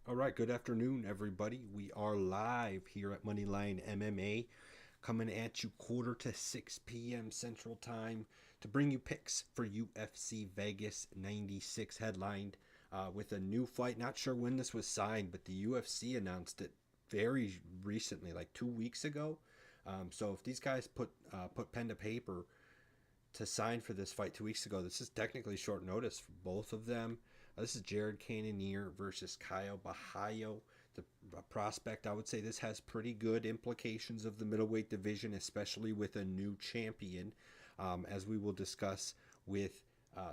All right, good afternoon, everybody. We are live here at Moneyline MMA, coming at you quarter to 6 p.m. Central Time to bring you picks for UFC Vegas 96, headlined with a new fight. Not sure when this was signed, but the UFC announced it very recently, like 2 weeks ago. So if these guys put pen to paper to sign for this fight 2 weeks ago. This is technically short notice for both of them. This is Jared Cannonier versus Kyle Borralho, the prospect. I would say this has pretty good implications of the middleweight division, especially with a new champion, as we will discuss with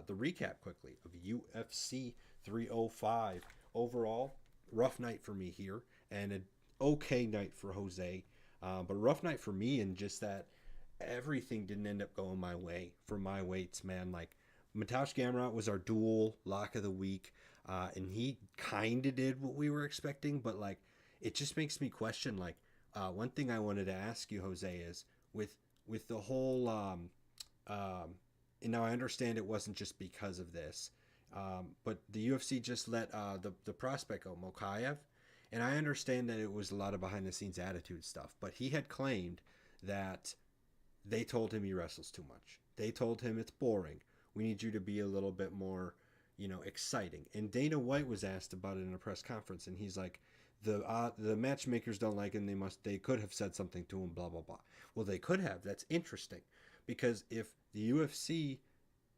the recap quickly of UFC 305. Overall, rough night for me here, and an okay night for Jose, but a rough night for me in just that everything didn't end up going my way for my weights, man. Like Mateusz Gamrot was our dual lock of the week, and he kind of did what we were expecting, but like it just makes me question. Like one thing I wanted to ask you, Jose, is with the whole. And now I understand it wasn't just because of this, but the UFC just let the prospect go, Mokayev, and I understand that it was a lot of behind the scenes attitude stuff, but he had claimed that they told him he wrestles too much. They told him it's boring. We need you to be a little bit more, exciting. And Dana White was asked about it in a press conference, and he's like, the matchmakers don't like him. They could have said something to him. Blah blah blah. Well, they could have. That's interesting, because if the UFC,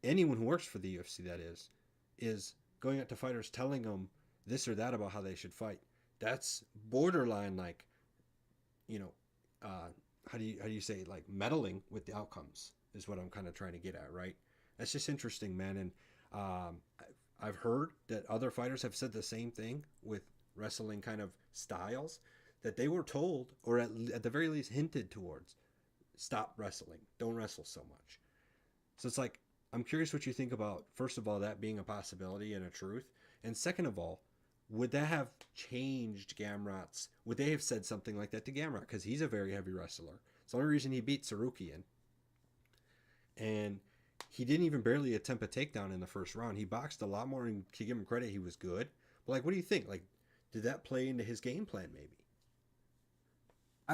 anyone who works for the UFC, that is going out to fighters telling them this or that about how they should fight, that's borderline like, you know, how do you say, like, meddling with the outcomes is what I'm kind of trying to get at, right? That's just interesting, man. And um, I've heard that other fighters have said the same thing with wrestling kind of styles, that they were told, or at the very least hinted towards, stop wrestling, don't wrestle so much. So it's like, I'm curious what you think about, first of all, that being a possibility and a truth. And second of all, would that have changed Gamrot's? Would they have said something like that to Gamrot? Because he's a very heavy wrestler. It's the only reason he beat Sarukian. And he didn't even barely attempt a takedown in the first round. He boxed a lot more, and to give him credit, he was good. But, like, what do you think? Like, did that play into his game plan, maybe?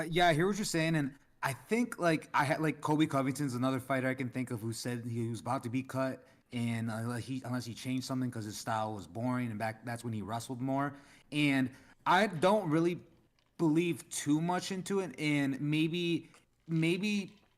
Yeah, I hear what you're saying, and I think like I had like Kobe Covington's another fighter I can think of who said he was about to be cut, and like unless he changed something because his style was boring, and back that's when he wrestled more. And I don't really believe too much into it, and maybe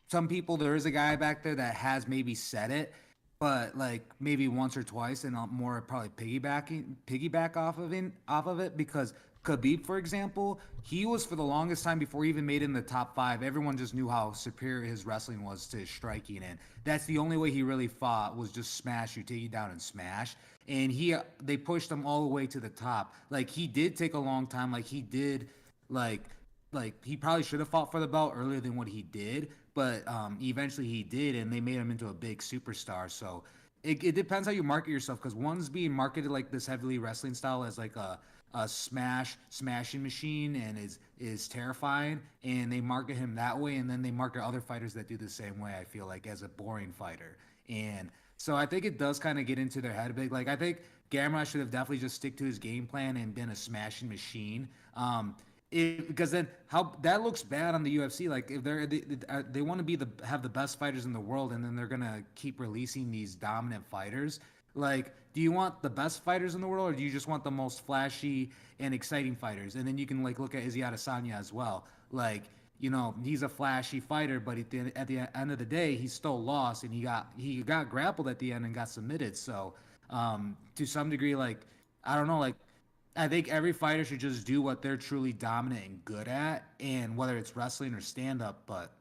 some people there is a guy back there that has maybe said it, but like maybe once or twice, and I'll more probably piggyback off of it because Khabib, for example, he was for the longest time before he even made it in the top five. Everyone just knew how superior his wrestling was to his striking, and that's the only way he really fought was just smash you, take you down, and smash. And they pushed him all the way to the top. Like he did take a long time. Like he did, like he probably should have fought for the belt earlier than what he did, but eventually he did, and they made him into a big superstar. So it depends how you market yourself because one's being marketed like this heavily wrestling style as like a smashing machine and is terrifying, and they market him that way, and then they market other fighters that do the same way. I feel like as a boring fighter, and so I think it does kind of get into their head a bit. Like I think Gamrot should have definitely just stick to his game plan and been a smashing machine. Because then how that looks bad on the UFC. Like if they want to be have the best fighters in the world, and then they're gonna keep releasing these dominant fighters. Like, do you want the best fighters in the world, or do you just want the most flashy and exciting fighters? And then you can like look at Izzy Adesanya as well. Like, he's a flashy fighter, but at the end of the day, he still lost, and he got grappled at the end and got submitted. So, to some degree, like I don't know, like I think every fighter should just do what they're truly dominant and good at, and whether it's wrestling or stand up. But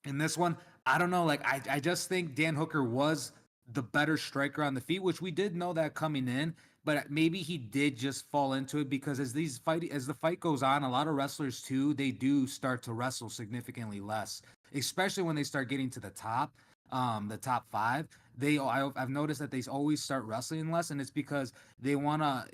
in this one, I don't know. Like I just think Dan Hooker was the better striker on the feet, which we did know that coming in. But maybe he did just fall into it because as the fight goes on, a lot of wrestlers too, they do start to wrestle significantly less, especially when they start getting to the top five. I've noticed that they always start wrestling less, and it's because they want to.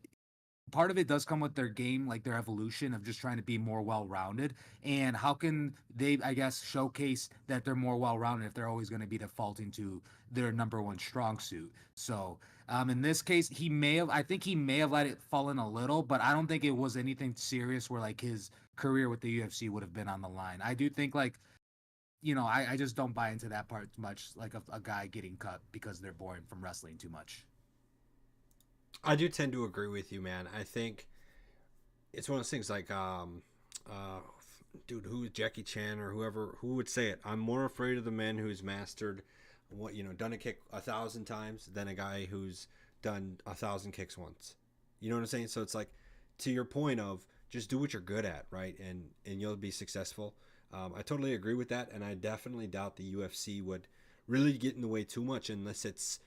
part of it does come with their game, like their evolution of just trying to be more well-rounded. And how can they, I guess, showcase that they're more well-rounded if they're always going to be defaulting to their number one strong suit? So, in this case, I think he may have let it fall in a little, but I don't think it was anything serious where like his career with the UFC would have been on the line. I do think like, I just don't buy into that part much, like a guy getting cut because they're boring from wrestling too much. I do tend to agree with you, man. I think it's one of those things like uh dude, who Jackie Chan or whoever who would say it. I'm more afraid of the man who's mastered what done a kick 1,000 times than a guy who's done 1,000 kicks once. You know what I'm saying? So it's like, to your point of just do what you're good at, right? And you'll be successful. I totally agree with that, and I definitely doubt the UFC would really get in the way too much unless it's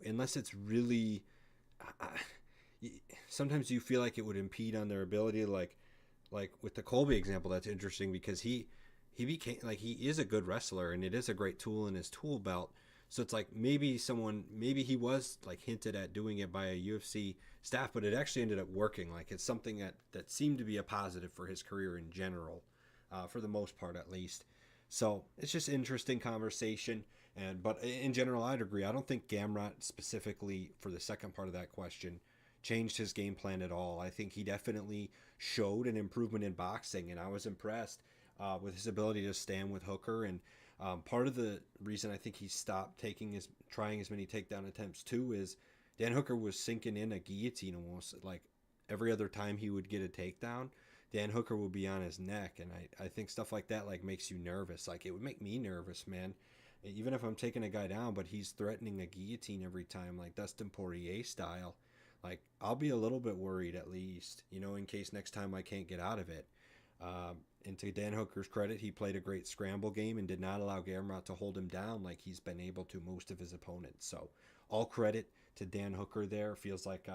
unless it's really. Uh, Sometimes you feel like it would impede on their ability, like with the Colby example. That's interesting because he became like, he is a good wrestler and it is a great tool in his tool belt. So it's like maybe he was like hinted at doing it by a UFC staff, but it actually ended up working. Like, it's something that seemed to be a positive for his career in general, for the most part at least. So it's just interesting conversation. But in general, I'd agree. I don't think Gamrot, specifically for the second part of that question, changed his game plan at all. I think he definitely showed an improvement in boxing, and I was impressed with his ability to stand with Hooker. And part of the reason I think he stopped trying as many takedown attempts too is Dan Hooker was sinking in a guillotine almost like every other time he would get a takedown. Dan Hooker would be on his neck, and I think stuff like that like makes you nervous. Like, it would make me nervous, man. Even if I'm taking a guy down, but he's threatening a guillotine every time, like Dustin Poirier style, like, I'll be a little bit worried at least, in case next time I can't get out of it. And to Dan Hooker's credit, he played a great scramble game and did not allow Gamrot to hold him down like he's been able to most of his opponents. So all credit to Dan Hooker there. Feels like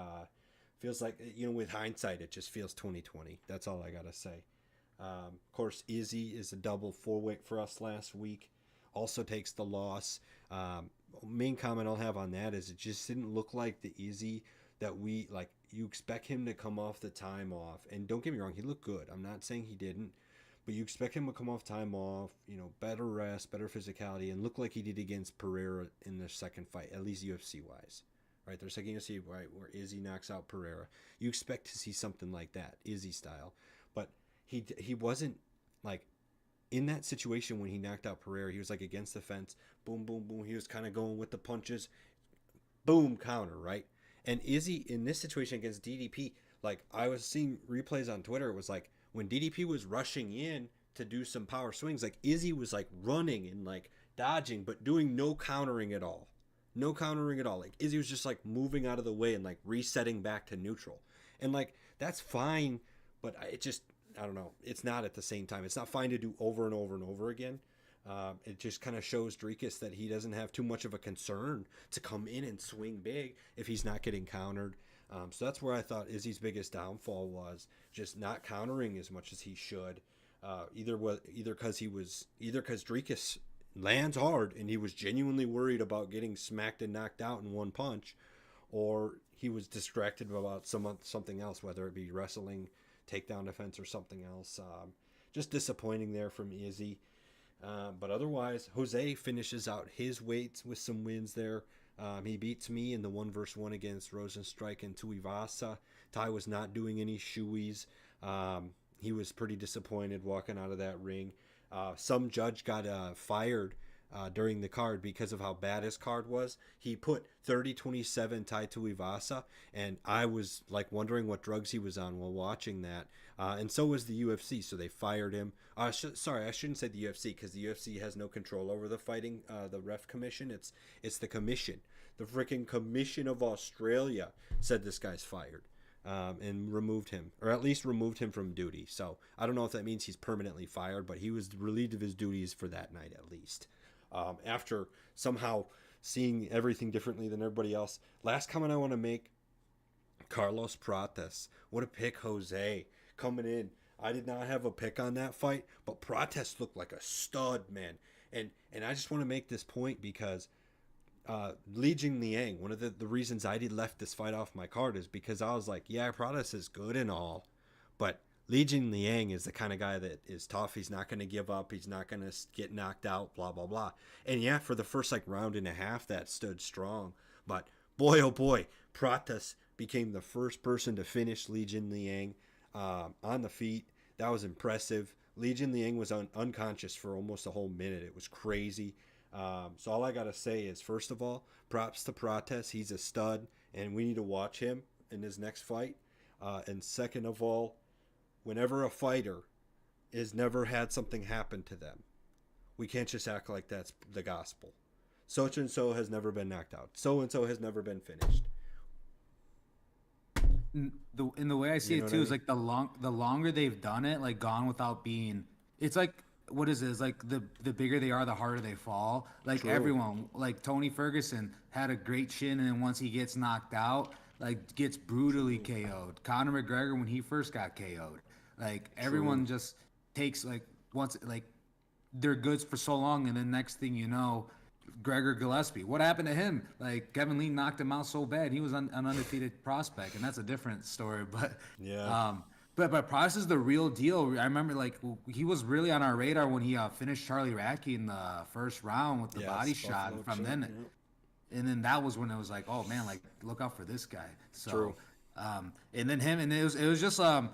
with hindsight, it just feels 2020. That's all I gotta say. Of course, Izzy is a double four-weight for us last week. Also takes the loss. Main comment I'll have on that is it just didn't look like the Izzy that we like. You expect him to come off the time off, and don't get me wrong, he looked good. I'm not saying he didn't, but you expect him to come off time off, better rest, better physicality, and look like he did against Pereira in their second fight, at least UFC wise. Right, their second UFC, right, where Izzy knocks out Pereira. You expect to see something like that, Izzy style, but he wasn't like in that situation when he knocked out Pereira. He was like against the fence, boom, boom, boom. He was kind of going with the punches, boom, counter, right? And Izzy in this situation against DDP, like, I was seeing replays on Twitter, it was like when DDP was rushing in to do some power swings, like Izzy was like running and like dodging, but doing no countering at all. No countering at all. Like, Izzy was just like moving out of the way and like resetting back to neutral. And like, that's fine, but it just, I don't know. It's not at the same time. It's not fine to do over and over and over again. It just kind of shows Dricus that he doesn't have too much of a concern to come in and swing big if he's not getting countered. So that's where I thought Izzy's biggest downfall was, just not countering as much as he should. Either because Dricus lands hard and he was genuinely worried about getting smacked and knocked out in one punch, or he was distracted about something else, whether it be wrestling, takedown defense, or something else. Just disappointing there from Izzy. But otherwise, Jose finishes out his weights with some wins there. He beats me in the 1-versus-1 against Rosenstrike and Tuivasa. Ty was not doing any shoeies. He was pretty disappointed walking out of that ring. Some judge got fired during the card because of how bad his card was. He put 30-27 Ty Tuivasa, and I was like wondering what drugs he was on while watching that. And so was the UFC, so they fired him. Sorry, I shouldn't say the UFC, because the UFC has no control over the fighting, the ref commission. It's the commission. The freaking commission of Australia said this guy's fired. And removed him, or at least removed him from duty. So I don't know if that means he's permanently fired, but he was relieved of his duties for that night at least. After somehow seeing everything differently than everybody else. Last comment I want to make, Carlos Prates. What a pick, Jose, coming in. I did not have a pick on that fight, but Prates looked like a stud, man. And I just want to make this point because Li Jingliang, one of the reasons I did left this fight off my card is because I was like, yeah, Pradas is good and all, but Li Jingliang is the kind of guy that is tough. He's not going to give up. He's not going to get knocked out, blah, blah, blah. And yeah, for the first like round and a half, that stood strong. But boy, oh boy, Pratas became the first person to finish Li Jingliang on the feet. That was impressive. Li Jingliang was unconscious for almost a whole minute. It was crazy. So all I gotta say is, first of all, props to Prates. He's a stud, and we need to watch him in his next fight. And second of all, whenever a fighter has never had something happen to them, we can't just act like that's the gospel. Such and so has never been knocked out. So and so has never been finished. In the way I see You know it what too I is mean? like the longer they've done it, like gone without being, it's like what is it? It's like the bigger they are, the harder they fall. Like True. everyone, like Tony Ferguson had a great chin, and then once he gets knocked out, like gets brutally KO'd. Conor McGregor when he first got KO'd, like True. everyone just takes like once like they're good for so long, and then next thing you know, Gregor Gillespie. What happened to him? Like Kevin Lee knocked him out so bad. He was an undefeated prospect, and that's a different story. Yeah. Um, but Price is the real deal. I remember like he was really on our radar when he finished Charlie Radtke in the first round with the body Yes. shot, Buffalo and from Chill. then, Yeah. and then that was when it was like, oh man, like look out for this guy. True. So. And then him, and it was just I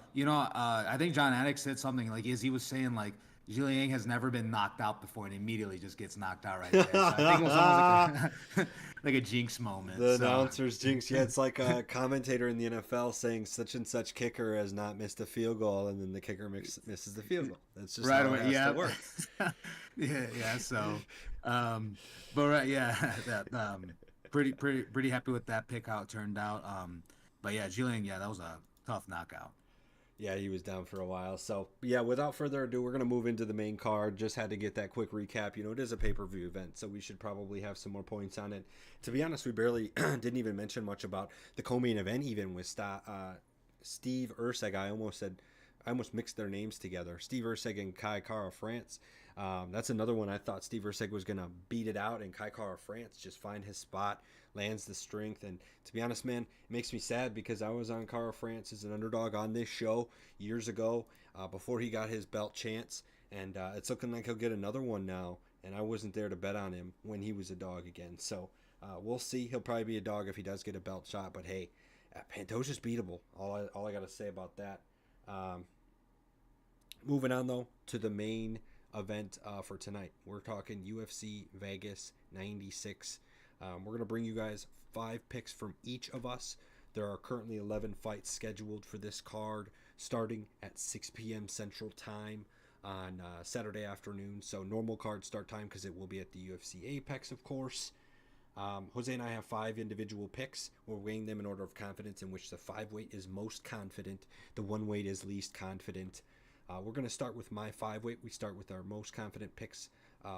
think John Anik said something like as he was saying like Zhiliang has never been knocked out before and immediately just gets knocked out right there. So I think it was almost like a like a jinx moment. The So announcer's jinx. Yeah, it's like a commentator in the NFL saying such and such kicker has not missed a field goal, and then the kicker misses the field goal. That's just right how it away, has to yeah, work. yeah. So, but right, yeah, that pretty happy with that pick how it turned out. But yeah, Zhiliang, yeah, that was a tough knockout. Yeah, he was down for a while. So, yeah, without further ado, we're going to move into the main card. Just had to get that quick recap. You know, it is a pay per view event, so we should probably have some more points on it. To be honest, we barely didn't even mention much about the co main event, even with Steve Urseg. I almost mixed their names together. Steve Urseg and Kai Kara France. That's another one I thought Steve Urseg was going to beat it out, and Kai Kara France just find his spot, lands the strength. And to be honest, man, it makes me sad because I was on Kara France as an underdog on this show years ago before he got his belt chance. And it's looking like he'll get another one now. And I wasn't there to bet on him when he was a dog again. So we'll see. He'll probably be a dog if he does get a belt shot. But hey, Pantosia's beatable. All I got to say about that. Um, Moving on though to the main event for tonight, we're talking UFC Vegas 96. We're gonna bring you guys 5 picks from each of us. There are currently 11 fights scheduled for this card, starting at 6 p.m. Central Time on Saturday afternoon. So normal card start time because it will be at the UFC Apex, of course. Jose and I have 5 individual picks. We're weighing them in order of confidence, in which the 5 weight is most confident, the 1 weight is least confident. We're going to start with my 5 weight. We start with our most confident picks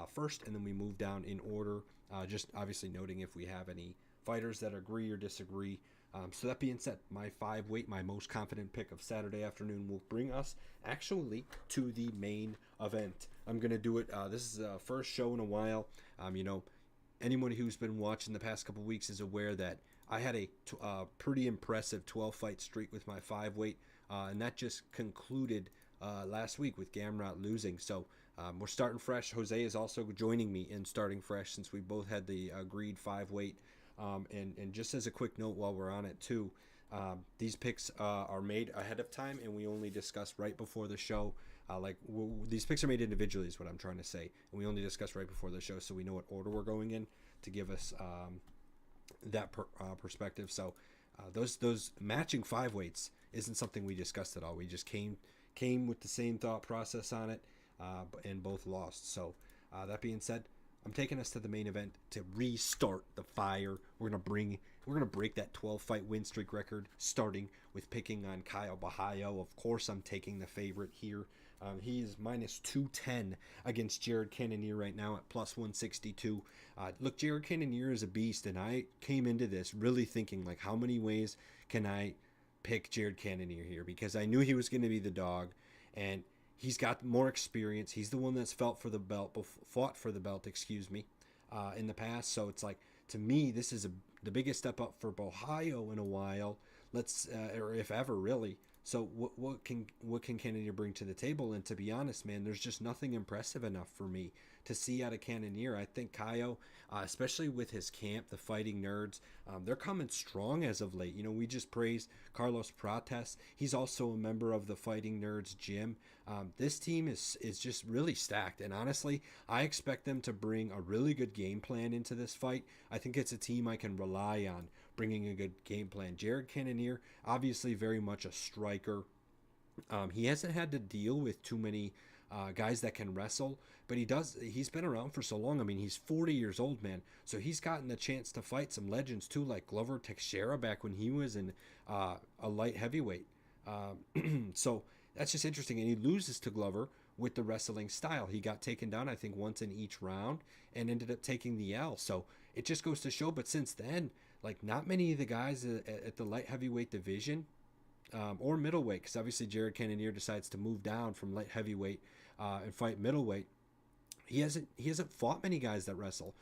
first, and then we move down in order, just obviously noting if we have any fighters that agree or disagree. So that being said, my 5 weight, my most confident pick of Saturday afternoon, will bring us actually to the main event. I'm going to do it. This is the first show in a while. You know, anyone who's been watching the past couple weeks is aware that I had a pretty impressive 12 fight streak with my 5 weight, and that just concluded last week with Gamrot losing. So we're starting fresh. Jose is also joining me in starting fresh since we both had the agreed 5 weight. And just as a quick note while we're on it too, these picks are made ahead of time and we only discuss right before the show. These picks are made individually is what I'm trying to say, and we only discuss right before the show so we know what order we're going in to give us that perspective. So those matching 5 weights isn't something we discussed at all. We just came with the same thought process on it, and both lost. So that being said, I'm taking us to the main event to restart the fire. We're gonna break that 12 fight win streak record, starting with picking on Kyle Bahayo. Of course, I'm taking the favorite here. He is minus 210 against Jared Cannonier right now at plus 162. Look, Jared Cannonier is a beast, and I came into this really thinking like, how many ways can I pick Jared Cannonier here, because I knew he was going to be the dog, and he's got more experience. He's the one that's fought for the belt, excuse me, in the past. So it's like, to me, this is the biggest step up for Borralho in a while. Or if ever, really. So what can Cannonier bring to the table? And to be honest, man, there's just nothing impressive enough for me to see out of Cannonier. I think Kaio, especially with his camp, the Fighting Nerds, they're coming strong as of late. We just praised Carlos Prates. He's also a member of the Fighting Nerds gym. This team is just really stacked, and honestly, I expect them to bring a really good game plan into this fight. I think it's a team I can rely on bringing a good game plan. Jared Cannonier, obviously very much a striker. He hasn't had to deal with too many guys that can wrestle, but he's been around for so long. I mean, he's 40 years old, man. So he's gotten the chance to fight some legends too, like Glover Teixeira back when he was in a light heavyweight. So that's just interesting. And he loses to Glover with the wrestling style. He got taken down, I think, once in each round and ended up taking the L. So it just goes to show. But since then, like, not many of the guys at the light heavyweight division or middleweight, because obviously Jared Cannonier decides to move down from light heavyweight and fight middleweight. He hasn't fought many guys that wrestle.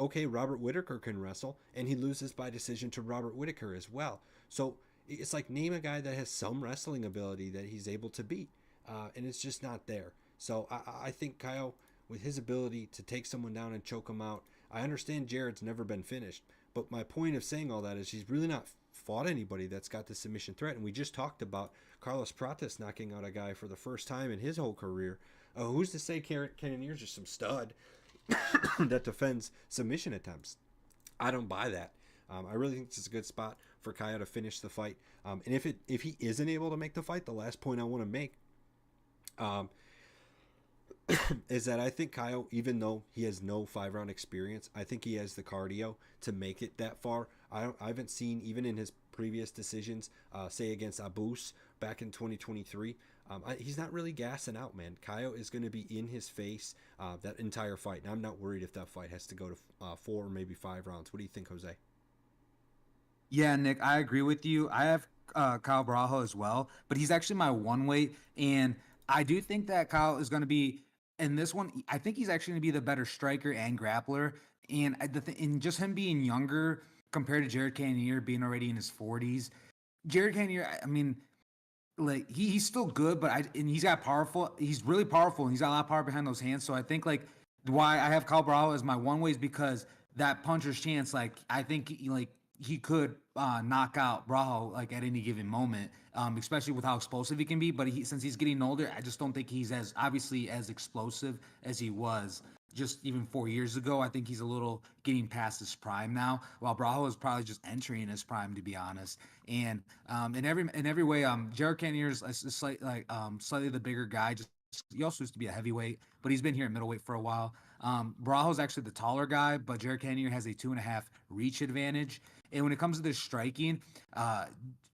Okay, Robert Whitaker can wrestle, and he loses by decision to Robert Whitaker as well. So it's like, name a guy that has some wrestling ability that he's able to beat, and it's just not there. So I think Kyle, with his ability to take someone down and choke him out, I understand Jared's never been finished, but my point of saying all that is he's really not fought anybody that's got the submission threat. And we just talked about Carlos Prates knocking out a guy for the first time in his whole career. Who's to say Cannonier's just some stud that defends submission attempts? I don't buy that. I really think this is a good spot for Kaya to finish the fight. And if he isn't able to make the fight, the last point I want to make is that I think Kyle, even though he has no 5-round experience, I think he has the cardio to make it that far. I haven't seen, even in his previous decisions, say against Abus back in 2023, he's not really gassing out, man. Kyle is going to be in his face that entire fight, and I'm not worried if that fight has to go to 4 or maybe 5 rounds. What do you think, Jose? Yeah, Nick, I agree with you. I have Kyle Borralho as well, but he's actually my one weight, and I do think that Kyle is going to be in this one. I think he's actually going to be the better striker and grappler, and and just him being younger compared to Jared Cannonier being already in his 40s. Jared Cannonier, I mean, like he's still good, but and he's got powerful. He's really powerful, and he's got a lot of power behind those hands. So I think like why I have Kyle Borralho as my one way is because that puncher's chance. Like I think he could knock out Borralho like at any given moment, especially with how explosive he can be. But since he's getting older, I just don't think he's as obviously as explosive as he was just even 4 years ago. I think he's a little getting past his prime now, while Borralho is probably just entering his prime, to be honest. And in every way, Jared Cannonier is slightly the bigger guy. Just he also used to be a heavyweight, but he's been here at middleweight for a while. Borralho is actually the taller guy, but Jared Cannonier has a 2.5 reach advantage. And when it comes to this striking,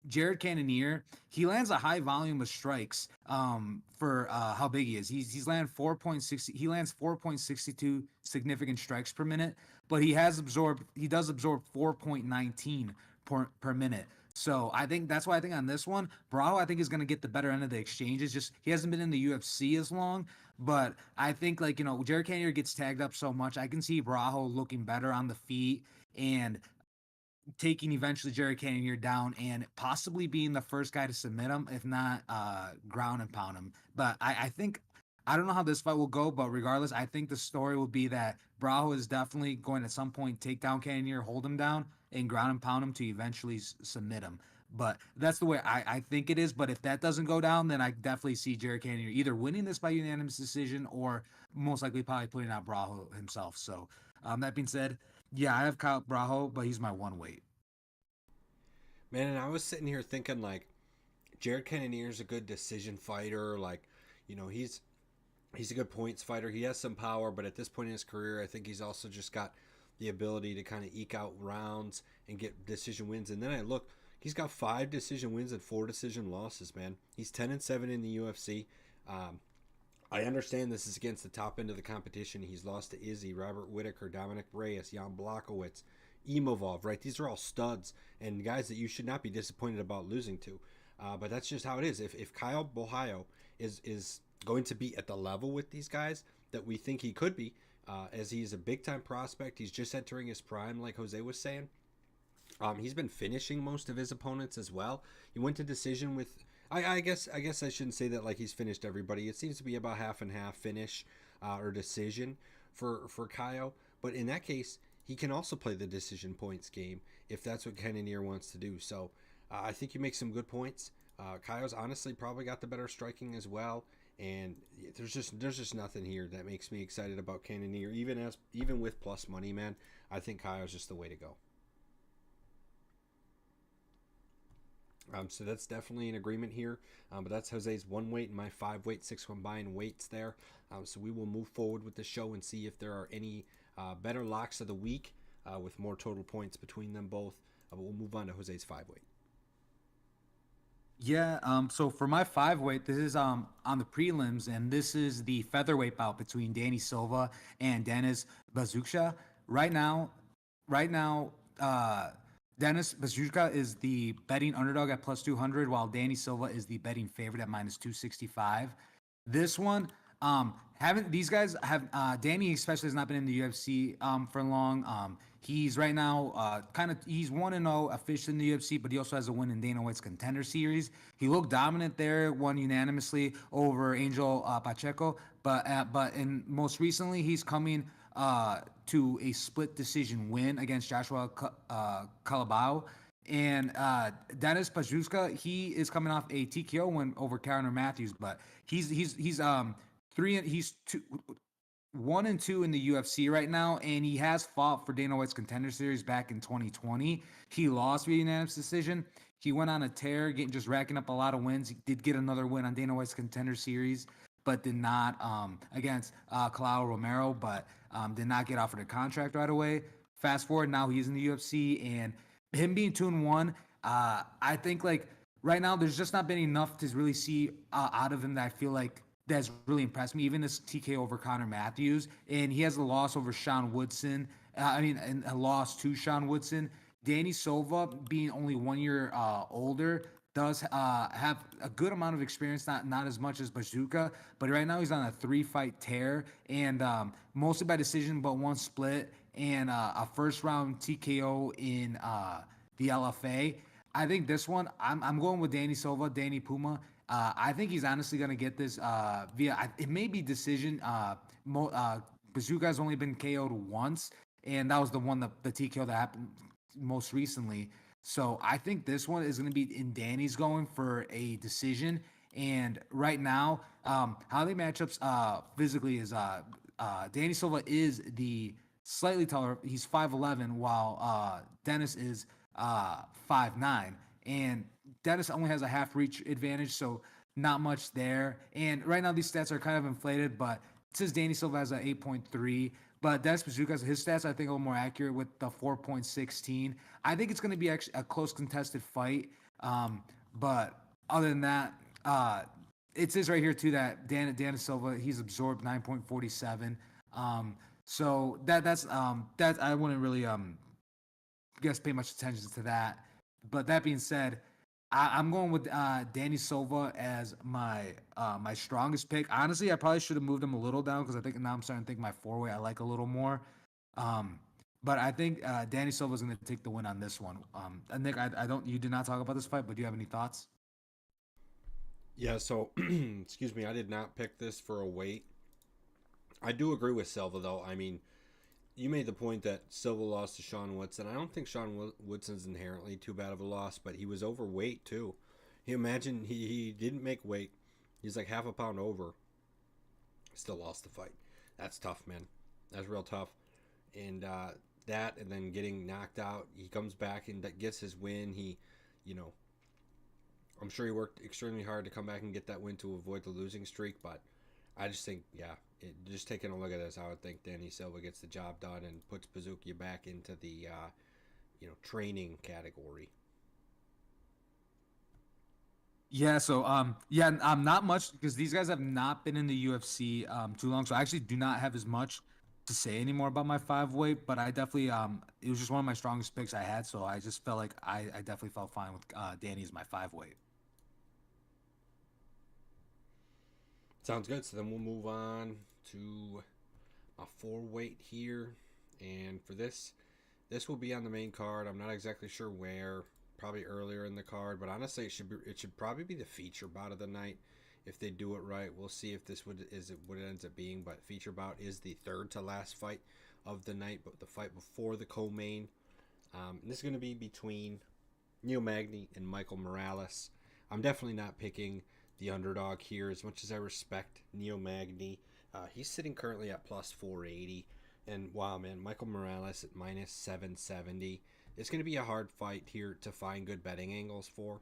Jared Cannonier, he lands a high volume of strikes for how big he is. He lands 4.62 significant strikes per minute, but he does absorb 4.19 per minute. So I think that's why I think on this one, Borralho I think is going to get the better end of the exchanges. Just he hasn't been in the UFC as long, but I think Jared Cannonier gets tagged up so much. I can see Borralho looking better on the feet and taking eventually Jared Cannonier down and possibly being the first guy to submit him, if not ground and pound him. But I think I don't know how this fight will go, but regardless, I think the story will be that Borralho is definitely going at some point take down Cannonier, hold him down, and ground and pound him to eventually submit him. But that's the way I think it is. But if that doesn't go down, then I definitely see Jared Cannonier either winning this by unanimous decision or most likely probably putting out Borralho himself. So that being said, yeah, I have Kyle Borralho, but he's my one weight. Man, and I was sitting here thinking, like, Jared Cannonier's a good decision fighter. Like, he's a good points fighter. He has some power, but at this point in his career, I think he's also just got the ability to kind of eke out rounds and get decision wins. And then I look, he's got 5 decision wins and 4 decision losses, man. He's 10-7 in the UFC. I understand this is against the top end of the competition. He's lost to Izzy, Robert Whitaker, Dominic Reyes, Jan Blachowicz, Imavov, right? These are all studs and guys that you should not be disappointed about losing to. But that's just how it is. If Kyle Borralho is going to be at the level with these guys that we think he could be, as he's a big time prospect. He's just entering his prime, like Jose was saying. He's been finishing most of his opponents as well. He went to decision with. I guess I shouldn't say that like he's finished everybody. It seems to be about half and half finish or decision for Kyle. But in that case, he can also play the decision points game if that's what Cannonier wants to do. So I think you make some good points. Kyle's honestly probably got the better striking as well, and there's just nothing here that makes me excited about Cannonier. Even with plus money, man, I think Kyle's just the way to go. So that's definitely an agreement here. But that's Jose's one weight and my five weight, six combined weights there. So we will move forward with the show and see if there are any better locks of the week with more total points between them both. But we'll move on to Jose's five weight. Yeah, so for my five weight, this is on the prelims, and this is the featherweight bout between Danny Silva and Dennis Bazukja. Right now, right now, Dennis Bazukja is the betting underdog at plus 200, while Danny Silva is the betting favorite at minus 265. This one, haven't these guys have Danny especially has not been in the UFC for long. He's right now he's 1-0 officially in the UFC, but he also has a win in Dana White's Contender Series. He looked dominant there, won unanimously over Angel Pacheco, but in most recently he's coming to a split decision win against Joshua Calabao. And Dennis Pajuska, he is coming off a TKO win over Karen Matthews, but he's 1-2 in the UFC right now, and he has fought for Dana White's Contender Series back in 2020. He lost via unanimous decision. He went on a tear, just racking up a lot of wins. He did get another win on Dana White's Contender Series, but did not against Claudio Romero, but did not get offered a contract right away. Fast forward, now he's in the UFC, and him being 2-1, I think like right now there's just not been enough to really see out of him that I feel like that's really impressed me. Even this TK over Connor Matthews, and he has a loss over Sean Woodson. And a loss to Sean Woodson. Danny Silva, being only 1 year older, does have a good amount of experience, not as much as Bazooka, but right now he's on a 3-fight tear, and mostly by decision, but one split and a first round TKO in the LFA. I think this one, I'm going with Danny Silva, Danny Puma. I think he's honestly going to get this it may be decision. Bazooka's only been KO'd once, and that was the TKO that happened most recently. So I think this one is going to be in Danny's going for a decision. And right now, how they match up physically is Danny Silva is the slightly taller. He's 5'11", while Dennis is 5'9", and Dennis only has a half reach advantage, so not much there. And right now these stats are kind of inflated, but it says Danny Silva has an 8.3. But Dennis Bazooka, his stats I think a little more accurate with the 4.16. I think it's going to be actually a close contested fight. But other than that, it says right here too that Dennis Silva, he's absorbed 9.47. So that's that I wouldn't really guess pay much attention to that. But that being said, I'm going with Danny Silva as my my strongest pick. Honestly, I probably should have moved him a little down because I think now I'm starting to think my four-way I like a little more. But I think Danny Silva is going to take the win on this one. And Nick, I don't. You did not talk about this fight, but do you have any thoughts? Yeah, so excuse me, I did not pick this for a weight. I do agree with Silva though. I mean, you made the point that Silva lost to Sean Woodson. I don't think Sean Woodson's inherently too bad of a loss, but he was overweight too. You imagine he didn't make weight. He's like half a pound over. Still lost the fight. That's tough, man. That's real tough. And that, and then getting knocked out, he comes back and gets his win. You know, I'm sure he worked extremely hard to come back and get that win to avoid the losing streak. But I just think, yeah, just taking a look at this, I would think Danny Silva gets the job done and puts Bazooka back into the training category. Yeah, so not much because these guys have not been in the UFC too long, so I actually do not have as much to say anymore about my five weight, but I definitely it was just one of my strongest picks I had, so I just felt like I definitely felt fine with Danny as my five weight. Sounds good. So then we'll move on to a four weight here, and for this will be on the main card. I'm not exactly sure where. Probably earlier in the card, but honestly, it should probably be the feature bout of the night if they do it right. We'll see if this would is it what it ends up being. But feature bout is the third to last fight of the night, but the fight before the co-main. This is going to be between Neil Magny and Michael Morales. I'm definitely not picking the underdog here as much as I respect Neil Magny. He's sitting currently at plus 480. And wow, man, Michael Morales at minus 770. It's going to be a hard fight here to find good betting angles for.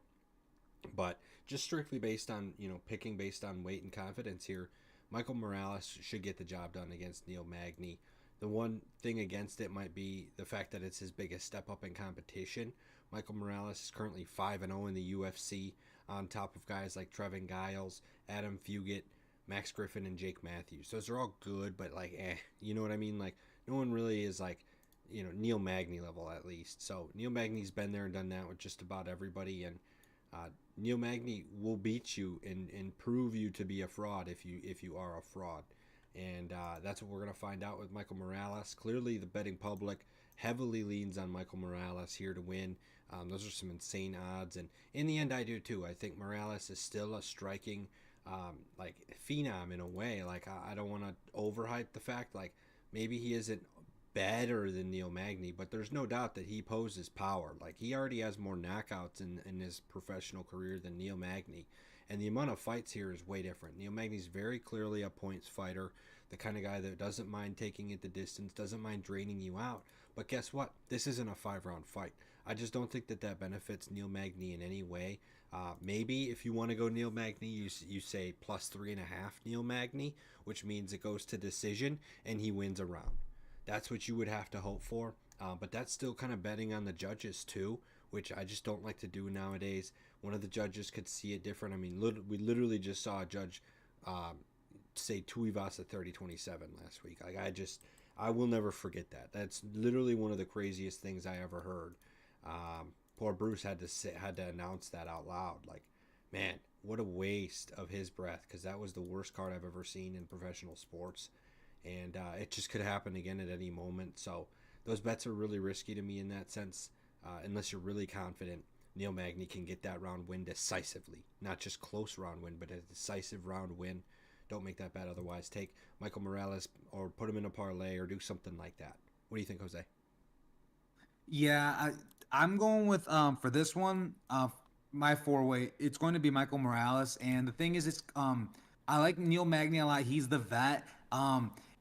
But just strictly based on, picking based on weight and confidence here, Michael Morales should get the job done against Neil Magny. The one thing against it might be the fact that it's his biggest step up in competition. Michael Morales is currently 5-0 in the UFC, on top of guys like Trevin Giles, Adam Fugit, Max Griffin, and Jake Matthews. Those are all good, but you know what I mean? Like, no one really is like, Neil Magny level at least. So Neil Magny's been there and done that with just about everybody, and Neil Magny will beat you and prove you to be a fraud if you are a fraud. And that's what we're going to find out with Michael Morales. Clearly, the betting public heavily leans on Michael Morales here to win. Those are some insane odds. And in the end, I do too. I think Morales is still a striking phenom in a way. Like, I don't want to overhype the fact. Like, maybe he isn't better than Neil Magny, but there's no doubt that he poses power. Like, he already has more knockouts in his professional career than Neil Magny. And the amount of fights here is way different. Neil Magny's very clearly a points fighter, the kind of guy that doesn't mind taking it the distance, doesn't mind draining you out. But guess what? This isn't a 5-round fight. I just don't think that benefits Neil Magny in any way. Maybe if you want to go Neil Magny, you say plus 3.5 Neil Magny, which means it goes to decision and he wins a round. That's what you would have to hope for. But that's still kind of betting on the judges too, which I just don't like to do nowadays. One of the judges could see it different. I mean, we literally just saw a judge say Tuivasa 30-27 last week. Like, I will never forget that. That's literally one of the craziest things I ever heard. Poor Bruce had to announce that out loud. Like, man, what a waste of his breath, because that was the worst card I've ever seen in professional sports, and it just could happen again at any moment. So those bets are really risky to me in that sense, unless you're really confident Neil Magny can get that round win decisively. Not just close round win, but a decisive round win. Don't make that bet otherwise. Take Michael Morales or put him in a parlay or do something like that. What do you think, Jose? Yeah, I'm going with for this one, my four way. It's going to be Michael Morales, and the thing is, I like Neil Magny a lot. He's the vet.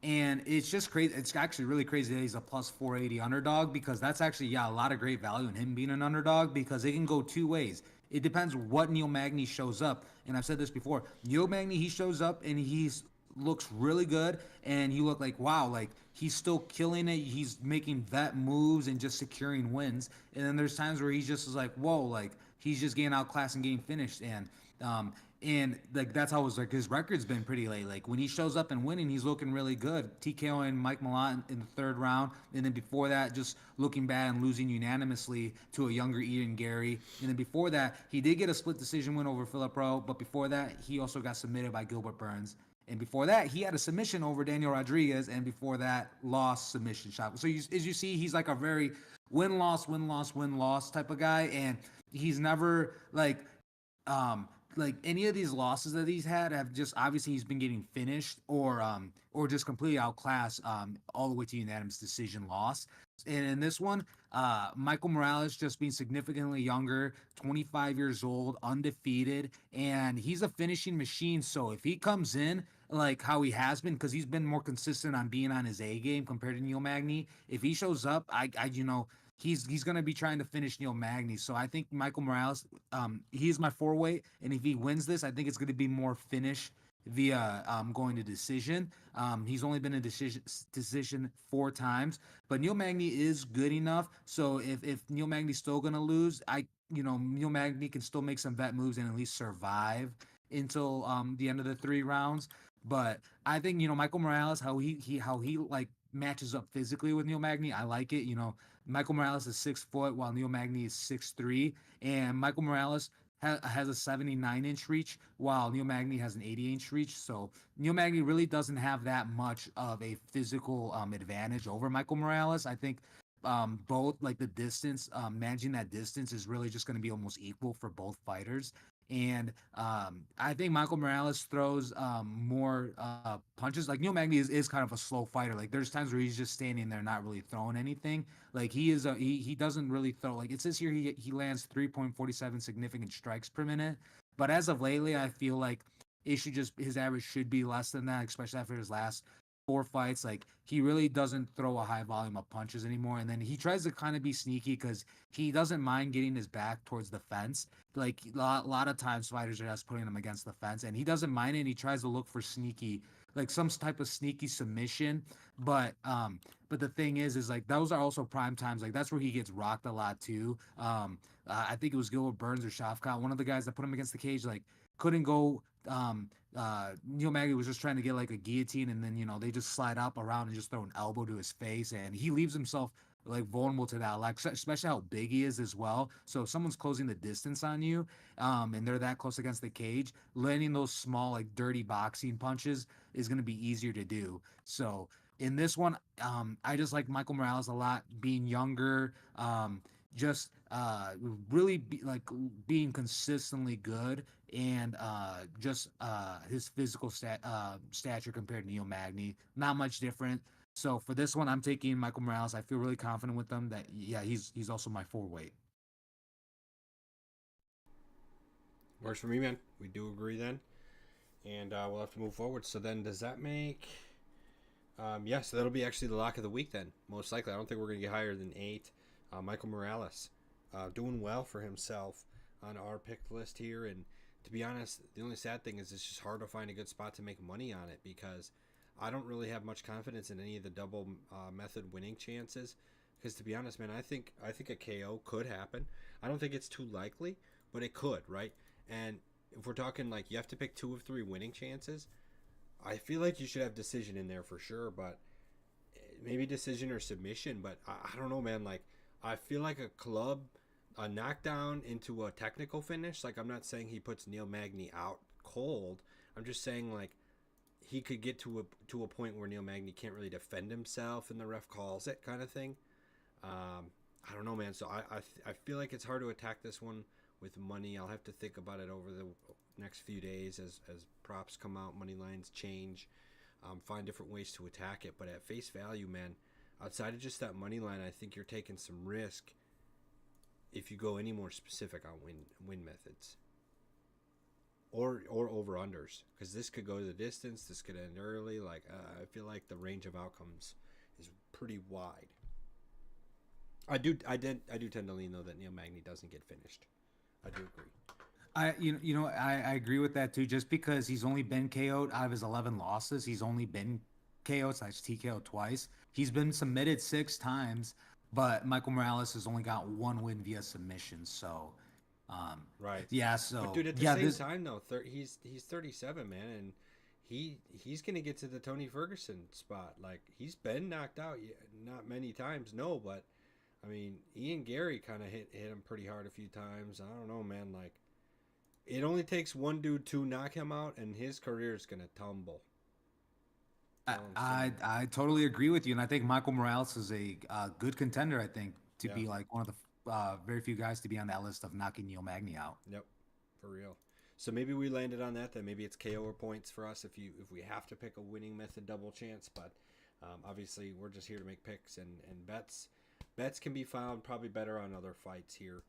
And it's just crazy. It's actually really crazy that he's a plus 480 underdog, because that's actually, a lot of great value in him being an underdog, because it can go two ways. It depends what Neil Magny shows up. And I've said this before. Neil Magny, he shows up and he's looks really good, and you look like, wow, like he's still killing it. He's making vet moves and just securing wins. And then there's times where he's just is like, whoa, like he's just getting outclassed and getting finished. And like that's how his record's been pretty late. Like when he shows up and winning, he's looking really good. TKO and Mike Malott in the third round, and then before that, just looking bad and losing unanimously to a younger Ian Gary. And then before that, he did get a split decision win over Philip Rowe, but before that, he also got submitted by Gilbert Burns. And before that, he had a submission over Daniel Rodriguez, and before that, lost submission shot. So as you see, he's like a very win loss, win loss, win loss type of guy, and he's never like any of these losses that he's had have just obviously he's been getting finished or just completely outclassed all the way to unanimous decision loss. And in this one, Michael Morales just being significantly younger, 25 years old, undefeated, and he's a finishing machine. So if he comes in like how he has been, because he's been more consistent on being on his A game compared to Neil Magny, if he shows up, he's going to be trying to finish Neil Magny. So I think Michael Morales, he's my four weight, and if he wins this, I think it's going to be more finish via going to decision. He's only been in decision 4 times, but Neil Magny is good enough. So if Neil Magny's still going to lose, Neil Magny can still make some vet moves and at least survive until the end of the 3 rounds. But I think Michael Morales, how he like matches up physically with Neil Magny, I like it. Michael Morales is 6 foot while Neil Magny is 6'3", and Michael Morales has a 79-inch reach, while Neil Magny has an 80-inch reach. So Neil Magny really doesn't have that much of a physical advantage over Michael Morales. I think both like the distance, managing that distance is really just going to be almost equal for both fighters. And I think Michael Morales throws more punches. Like Neil Magny is kind of a slow fighter. Like there's times where he's just standing there, not really throwing anything. Like he doesn't really throw. Like it says here, he lands 3.47 significant strikes per minute. But as of lately, I feel like it should just his average should be less than that, especially after his last four fights. Like he really doesn't throw a high volume of punches anymore. And then he tries to kind of be sneaky because he doesn't mind getting his back towards the fence. Like lot of times fighters are just putting him against the fence, and he doesn't mind it. And he tries to look for sneaky, like some type of sneaky submission. But the thing is like those are also prime times. Like that's where he gets rocked a lot too. I think it was Gilbert Burns or Shafkat, one of the guys that put him against the cage, like couldn't go. Neil Magny was just trying to get like a guillotine, and then they just slide up around and just throw an elbow to his face, and he leaves himself like vulnerable to that, like especially how big he is as well. So if someone's closing the distance on you, and they're that close against the cage, landing those small like dirty boxing punches is going to be easier to do. So in this one, I just like Michael Morales a lot, being younger, just really like being consistently good, and just his physical stature compared to Neil Magny, not much different. So for this one, I'm taking Michael Morales. I feel really confident with them that yeah, he's also my four weight. Works for me, man. We do agree then, and we'll have to move forward. So then, does that make? Yeah, so that'll be actually the lock of the week then. Most likely, I don't think we're gonna get higher than 8. Michael Morales, doing well for himself on our pick list here, and to be honest, the only sad thing is it's just hard to find a good spot to make money on it because I don't really have much confidence in any of the double method winning chances. Because to be honest, man, I think a KO could happen. I don't think it's too likely, but it could, right? And if we're talking like you have to pick 2 of 3 winning chances, I feel like you should have decision in there for sure, but maybe decision or submission. But I don't know, man. Like I feel like a knockdown into a technical finish. Like I'm not saying he puts Neil Magny out cold. I'm just saying like he could get to a point where Neil Magny can't really defend himself and the ref calls it kind of thing. I don't know, man. So I feel like it's hard to attack this one with money. I'll have to think about it over the next few days as props come out, money lines change, find different ways to attack it. But at face value, man, outside of just that money line, I think you're taking some risk if you go any more specific on win methods or over unders, because this could go to the distance, this could end early. Like I feel like the range of outcomes is pretty wide. I do tend to lean though that Neil Magny doesn't get finished. I do agree. I agree with that too. Just because he's only been KO'd out of his 11 losses, he's only been KO'd slash TKO'd twice. He's been submitted 6 times, but Michael Morales has only got one win via submission. So, Right. yeah. But So dude, at the yeah, same this time though, he's 37, man, and he's gonna get to the Tony Ferguson spot. Like he's been knocked out, not many times, no, but I mean, Ian Gary kind of hit him pretty hard a few times. I don't know, man. Like it only takes one dude to knock him out, and his career is gonna tumble. You know what I'm saying? I totally agree with you, and I think Michael Morales is a good contender. I think to Yeah. be like one of the very few guys to be on that list of knocking Neil Magny out. Yep. For real. So maybe we landed on that. Then maybe it's KO or points for us if we have to pick a winning method double chance. But obviously we're just here to make picks and bets. Bets can be found probably better on other fights here,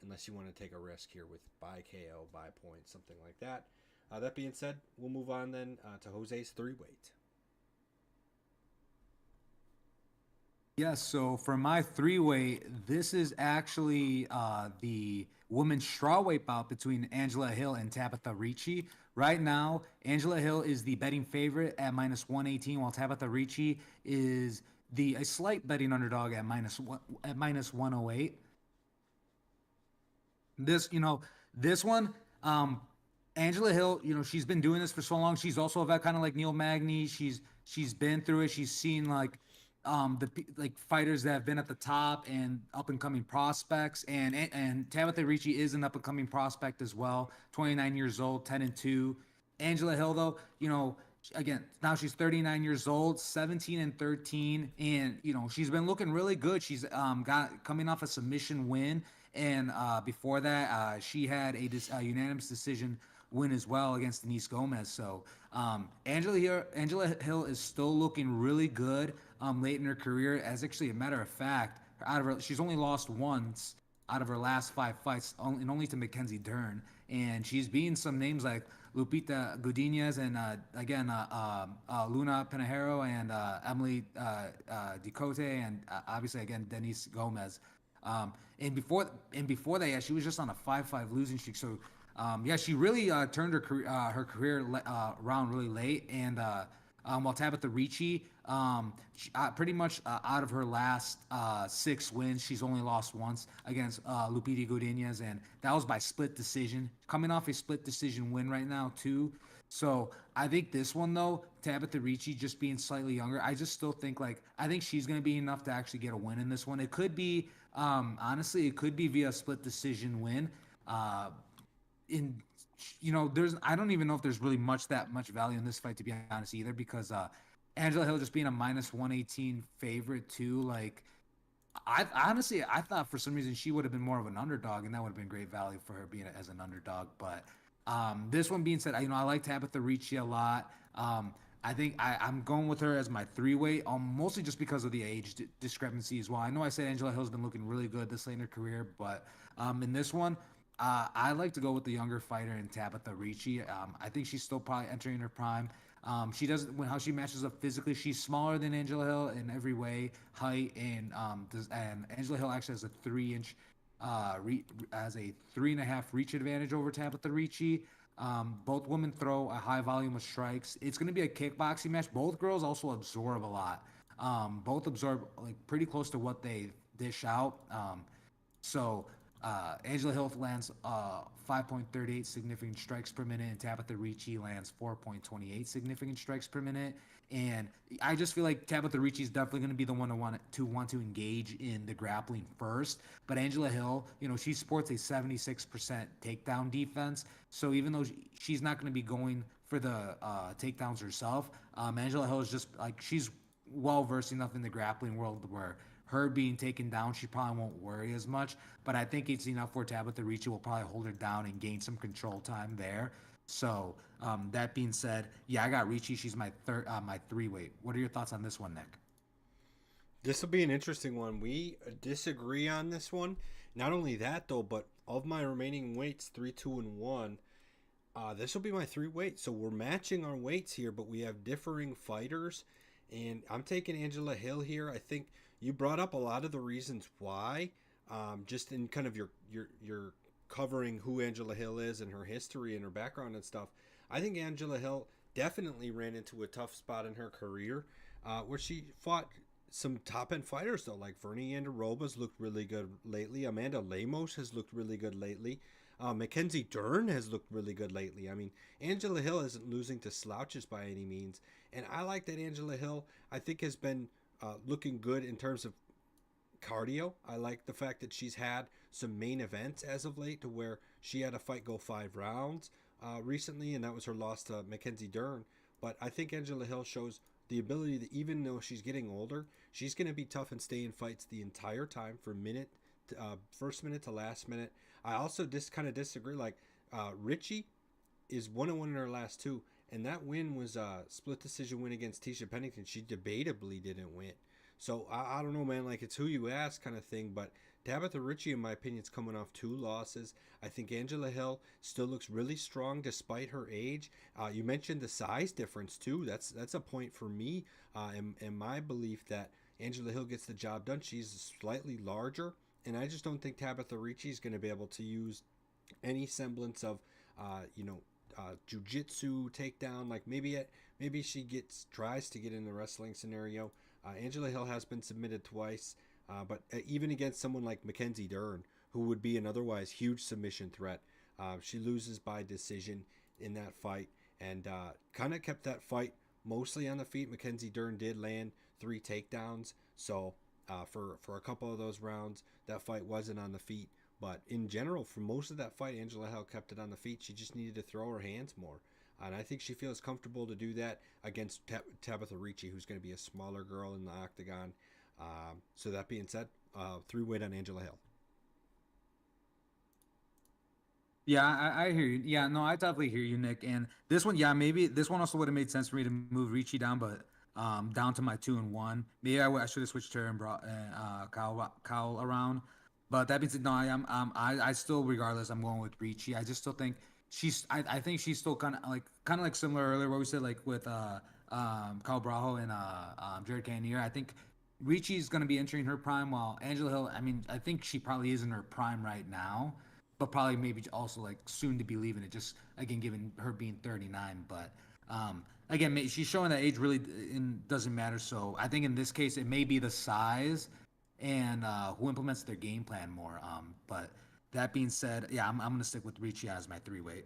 unless you want to take a risk here with buy KO, buy points, something like that. That being said, we'll move on then to Jose's 3 weight. Yeah, so for my three-way, this is actually the women's strawweight bout between Angela Hill and Tabitha Ricci. Right now, Angela Hill is the betting favorite at minus 118, while Tabitha Ricci is the a slight betting underdog at minus 108. This, this one, Angela Hill, she's been doing this for so long. She's also a vet, kind of like Neil Magny. She's been through it. She's seen like like fighters that have been at the top and up and coming prospects, and Tabitha Ricci is an up and coming prospect as well. 29 years old, 10-2. Angela Hill, though, again, now she's 39 years old, 17-13, and she's been looking really good. She's got coming off a submission win, and before that, she had a unanimous decision win as well against Denise Gomez. So Angela Hill is still looking really good late in her career. As actually a matter of fact, she's only lost once out of her last 5 fights, and only to Mackenzie Dern. And she's beaten some names like Lupita Godinez and Luna Pinheiro and Emily Decote and obviously again Denise Gomez. And before that, yeah, she was just on a 5-5 losing streak. So yeah, she really turned her career around really late. And while Tabitha Ricci, pretty much out of her last 6 wins, she's only lost once against Lupita Godinez, and that was by split decision. Coming off a split decision win right now too. So I think this one though, Tabitha Ricci just being slightly younger, I just still think I think she's going to be enough to actually get a win in this one. It could be honestly, it could be via split decision win. In there's I don't even know if there's really that much value in this fight, to be honest, either, because Angela Hill just being a minus 118 favorite too. Like I thought for some reason she would have been more of an underdog, and that would have been great value for her being as an underdog. But this one being said, I like Tabitha Ricci a lot. I think I'm going with her as my 3-weight, mostly just because of the age discrepancy as well. I know I said Angela Hill's been looking really good this late in her career, but in this one, I like to go with the younger fighter in Tabitha Ricci. I think she's still probably entering her prime. She doesn't how she matches up physically. She's smaller than Angela Hill in every way, height, and Angela Hill actually has a 3-inch, as a 3.5 reach advantage over Tabitha Ricci. Both women throw a high volume of strikes. It's going to be a kickboxing match. Both girls also absorb a lot. Both absorb pretty close to what they dish out. So Angela Hill lands 5.38 significant strikes per minute, and Tabitha Ricci lands 4.28 significant strikes per minute. And I just feel like Tabitha Ricci is definitely going to be the one to want to engage in the grappling first. But Angela Hill, she sports a 76% takedown defense. So even though she's not going to be going for the takedowns herself, Angela Hill is just she's well versed enough in the grappling world where her being taken down, she probably won't worry as much. But I think it's enough where Tabitha Ricci will probably hold her down and gain some control time there. So that being said, yeah, I got Ricci. She's my 3-weight. What are your thoughts on this one, Nick? This will be an interesting one. We disagree on this one. Not only that though, but of my remaining weights, 3, 2, and 1, this will be my 3-weight. So we're matching our weights here, but we have differing fighters. And I'm taking Angela Hill here. I think you brought up a lot of the reasons why, just in kind of your covering who Angela Hill is and her history and her background and stuff. I think Angela Hill definitely ran into a tough spot in her career, where she fought some top end fighters though, like Vernie Anderoba's looked really good lately. Amanda Lemos has looked really good lately. Mackenzie Dern has looked really good lately. I mean, Angela Hill isn't losing to slouches by any means, and I like that Angela Hill, I think, has been looking good in terms of cardio. I like the fact that she's had some main events as of late, to where she had a fight go 5 rounds recently, and that was her loss to Mackenzie Dern. But I think Angela Hill shows the ability that even though she's getting older, she's going to be tough and stay in fights the entire time, from first minute to last minute. I also kind of disagree. Like Ricci is 1-1 in her last 2, and that win was a split decision win against Tisha Pennington. She debatably didn't win. So I don't know, man. Like, it's who you ask kind of thing. But Tabitha Ricci, in my opinion, is coming off 2 losses. I think Angela Hill still looks really strong despite her age. You mentioned the size difference too. That's a point for me, in my belief that Angela Hill gets the job done. She's slightly larger, and I just don't think Tabitha Ricci is going to be able to use any semblance of, jiu-jitsu takedown. Like maybe she tries to get in the wrestling scenario. Angela Hill has been submitted twice, but even against someone like Mackenzie Dern, who would be an otherwise huge submission threat, she loses by decision in that fight, and kind of kept that fight mostly on the feet. Mackenzie Dern did land 3 takedowns. So for a couple of those rounds, that fight wasn't on the feet. But in general, for most of that fight, Angela Hill kept it on the feet. She just needed to throw her hands more. And I think she feels comfortable to do that against Tabitha Ricci, who's going to be a smaller girl in the octagon. So that being said, 3-weight on Angela Hill. Yeah, I hear you. Yeah, no, I definitely hear you, Nick. And this one, yeah, maybe this one also would have made sense for me to move Ricci down, but down to my 2-1. Maybe I should have switched her and brought Kyle around. But that being said, no, I still, regardless, I'm going with Ricci. I just still think I think she's still kind of like similar earlier what we said, like with Kyle Borralho and Jared Cannonier. I think Ricci's going to be entering her prime, while Angela Hill, I mean, I think she probably is in her prime right now, but probably maybe also like soon to be leaving it. Just again, given her being 39, but again, she's showing that age really doesn't matter. So I think in this case, it may be the size and who implements their game plan more. But that being said, yeah, I'm gonna stick with Ricci as my 3-weight.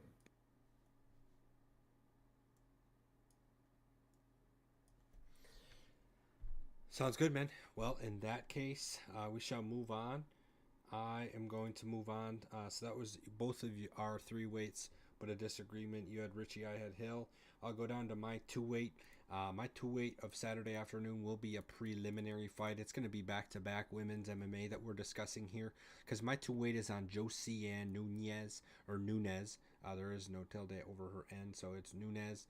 Sounds good, man. Well, in that case, we shall move on. I am going to move on. So that was both of you are 3-weights, but a disagreement. You had Richie, I had Hill. I'll go down to my 2-weight. My 2-weight of Saturday afternoon will be a preliminary fight. It's going to be back-to-back women's MMA that we're discussing here, because my 2-weight is on Josiane Nunez, or Nunez. There is no tilde over her end, so it's Nunez.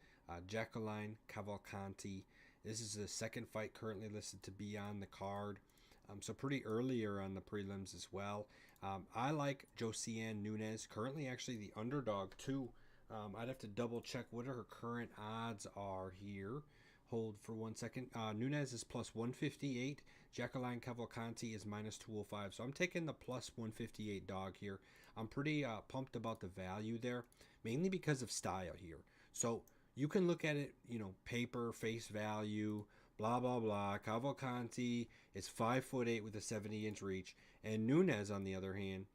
Jacqueline Cavalcanti. This is the second fight currently listed to be on the card. So pretty earlier on the prelims as well. I like Josiane Nunez, currently actually the underdog too. I'd have to double check what her current odds are here. Hold for 1 second. Nunez is plus 158. Jacqueline Cavalcanti is minus 205. So I'm taking the plus 158 dog here. I'm pretty pumped about the value there, mainly because of style here. So you can look at it, paper, face value, blah, blah, blah. Cavalcanti is 5'8" with a 70-inch reach. And Nunez, on the other hand,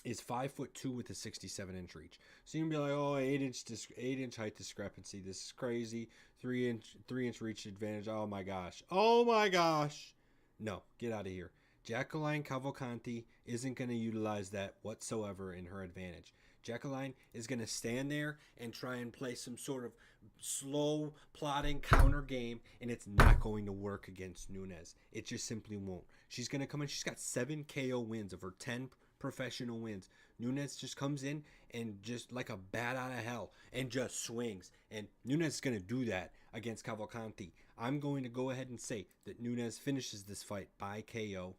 is 5'2" with a 67-inch reach. So you can be like, oh, 8-inch height discrepancy. This is crazy. 3-inch reach advantage. Oh my gosh. Oh my gosh. No, get out of here. Jacqueline Cavalcanti isn't going to utilize that whatsoever in her advantage. Jacqueline is going to stand there and try and play some sort of slow plotting counter game, and it's not going to work against Nunez. It just simply won't. She's going to come in. She's got 7 KO wins of her 10 professional wins. Nunez just comes in and just like a bat out of hell and just swings. And Nunez is going to do that against Cavalcanti. I'm going to go ahead and say that Nunez finishes this fight by KO.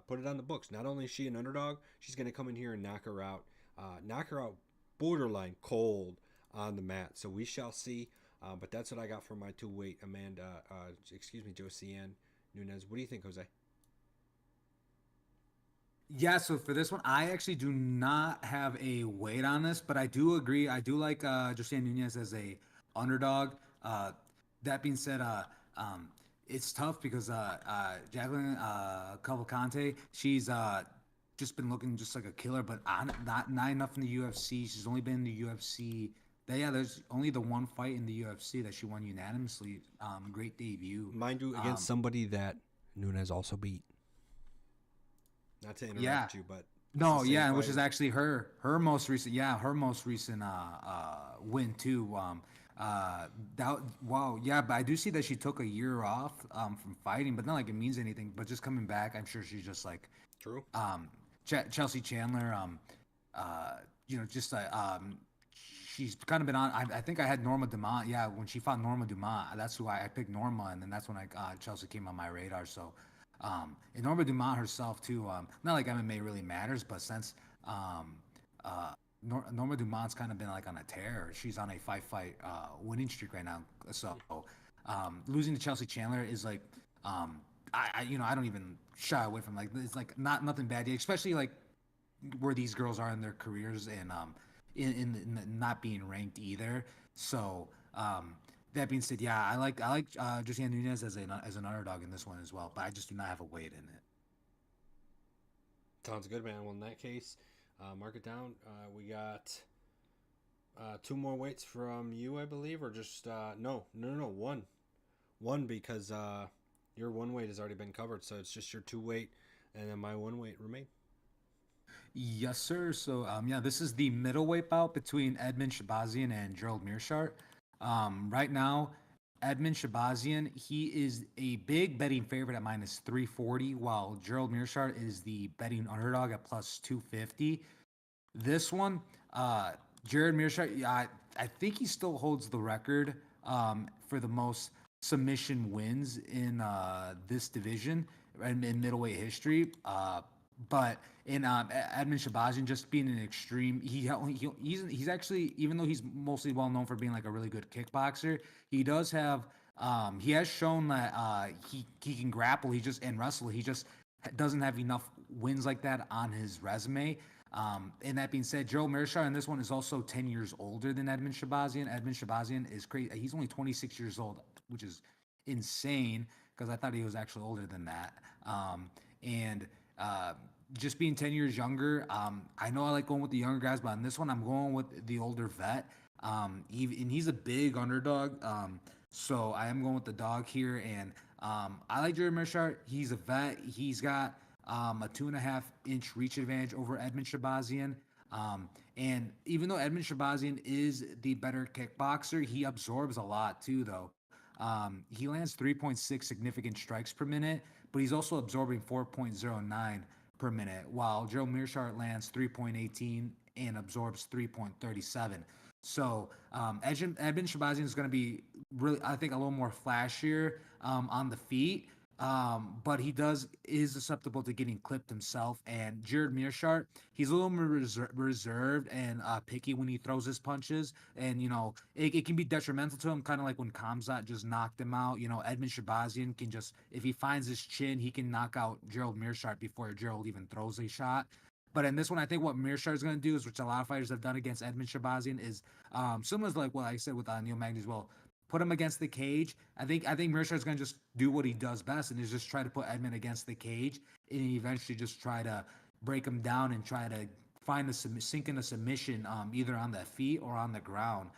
Put it on the books. Not only is she an underdog, she's going to come in here and knock her out. Borderline cold on the mat. So we shall see. But that's what I got for my 2-weight, Josiane Nunez. What do you think, Jose? Yeah, so for this one, I actually do not have a weight on this, but I do agree. I do like Josiane Nunez as a underdog. That being said, it's tough because Jacqueline Cavalcante, she's just been looking just like a killer, but not enough in the UFC. She's only been in the UFC. There's only the one fight in the UFC that she won unanimously. Great debut. Mind you, against somebody that Nunez also beat. Not to interrupt you, but no, yeah, which is actually her most recent, win too. Wow, yeah, but I do see that she took a year off from fighting, but not like it means anything. But just coming back, I'm sure she's just like true. Chelsea Chandler, she's kind of been on. I think I had Norma Dumont. Yeah, when she fought Norma Dumont, that's who I picked Norma, and then that's when Chelsea came on my radar. So. And Norma Dumont herself too. Not like MMA really matters, but since Norma Dumont's kind of been like on a tear, she's on a 5-fight winning streak right now. So losing to Chelsea Chandler is like, I don't even shy away from like it's like nothing bad, especially like where these girls are in their careers and in not being ranked either. So. That being said, yeah, I like Josiane Nunez as an underdog in this one as well, but I just do not have a weight in it. Sounds good, man. Well, in that case, mark it down. We got 2 more weights from you, I believe, or just no, one because Your one weight has already been covered, so it's just your two weight, and then my one weight remain. Yes, sir. So, yeah, this is the middleweight bout between Edmund Shabazian and Gerald Meerschaert. Right now, Edmund Shabazian, he is a big betting favorite at minus 340, while Gerald Meerschaert is the betting underdog at plus 250. This one, Jared Meerschaert, yeah, I think he still holds the record for the most submission wins in this division in middleweight history. But in Edmund Shabazian just being an extreme, he's actually, even though he's mostly well known for being like a really good kickboxer, he does have he has shown that he can grapple. He just and wrestle. He just doesn't have enough wins like that on his resume. And that being said, Joe Meerschaert in this one is also 10 years older than Edmund Shabazian. Edmund Shabazian is crazy. He's only 26 years old, which is insane because I thought he was actually older than that. And just being 10 years younger, I know I like going with the younger guys, but on this one, I'm going with the older vet. And he's a big underdog. So I am going with the dog here. And I like Jerry Meerschaert. He's a vet. He's got a 2.5 inch reach advantage over Edmund Shabazian. And even though Edmund Shabazian is the better kickboxer, he absorbs a lot too, though. He lands 3.6 significant strikes per minute, but he's also absorbing 4.09 per minute, while Joe Meerschaert lands 3.18 and absorbs 3.37. So Edmund Shabazian is going to be really, I think, a little more flashier on the feet. But he is susceptible to getting clipped himself. And Jared Meerschaert, he's a little more reserved and picky when he throws his punches, and it can be detrimental to him, kind of like when Kamzat just knocked him out. Edmund Shabazian can just, if he finds his chin, he can knock out Gerald Meerschaert before Gerald even throws a shot. But in this one, I think what Meerschaert is going to do is, which a lot of fighters have done against Edmund Shabazian, is similar to like what I said with Neil Magny as well. Put him against the cage. I think Meerschaert is going to just do what he does best, and is just try to put Edmund against the cage, and eventually just try to break him down and try to find sink in a submission, either on the feet or on the ground.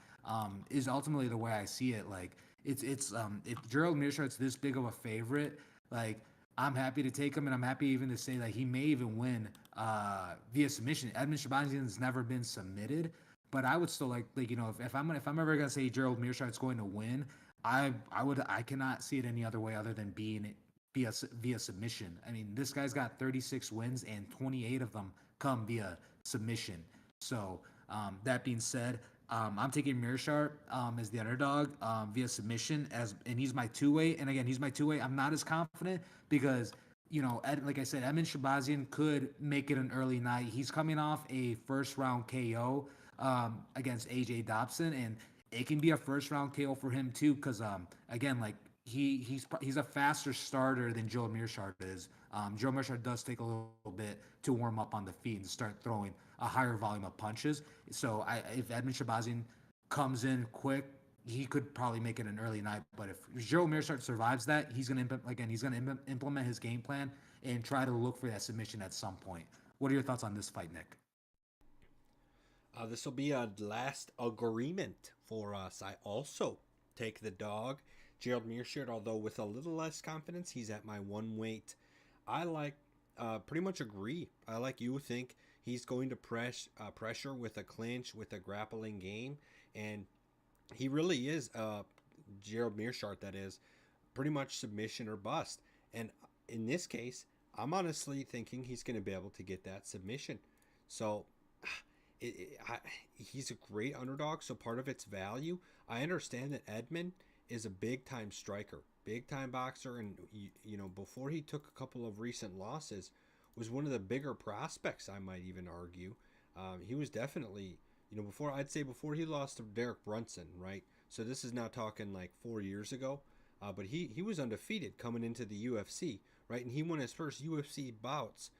Is ultimately the way I see it. Like it's if Gerald Meerschaert's this big of a favorite, like I'm happy to take him, and I'm happy even to say that he may even win via submission. Edmund Shabazian's never been submitted, but I would still like if I'm ever gonna say Gerald Meerschaert's going to win, I cannot see it any other way other than being via submission. I mean, this guy's got 36 wins and 28 of them come via submission. So that being said, I'm taking Meerschaert as the underdog via submission and he's my two way. And again, he's my two way. I'm not as confident because like I said, Edmund Shabazian could make it an early night. He's coming off a first round KO against AJ Dobson, and it can be a first round KO for him too. Because again, like he's a faster starter than Joe Meerschaert is. Joe Meerschaert does take a little bit to warm up on the feet and start throwing a higher volume of punches. So if Edmund Shabazian comes in quick, he could probably make it an early night. But if Joe Meerschaert survives that, he's gonna implement his game plan and try to look for that submission at some point. What are your thoughts on this fight, Nick? This will be a last agreement for us. I also take the dog, Gerald Meerschaert, although with a little less confidence. He's at my one weight. I pretty much agree. I like you think he's going to pressure with a clinch, with a grappling game, and he really is, Gerald Meerschaert, that is, pretty much submission or bust. And in this case, I'm honestly thinking he's going to be able to get that submission. So he's a great underdog, so part of its value. I understand that Edmund is a big-time striker, big-time boxer, and before he took a couple of recent losses, was one of the bigger prospects, I might even argue. He was definitely, before he lost to Derek Brunson, right? So this is now talking like 4 years ago. But he was undefeated coming into the UFC, right? And he won his first UFC bouts,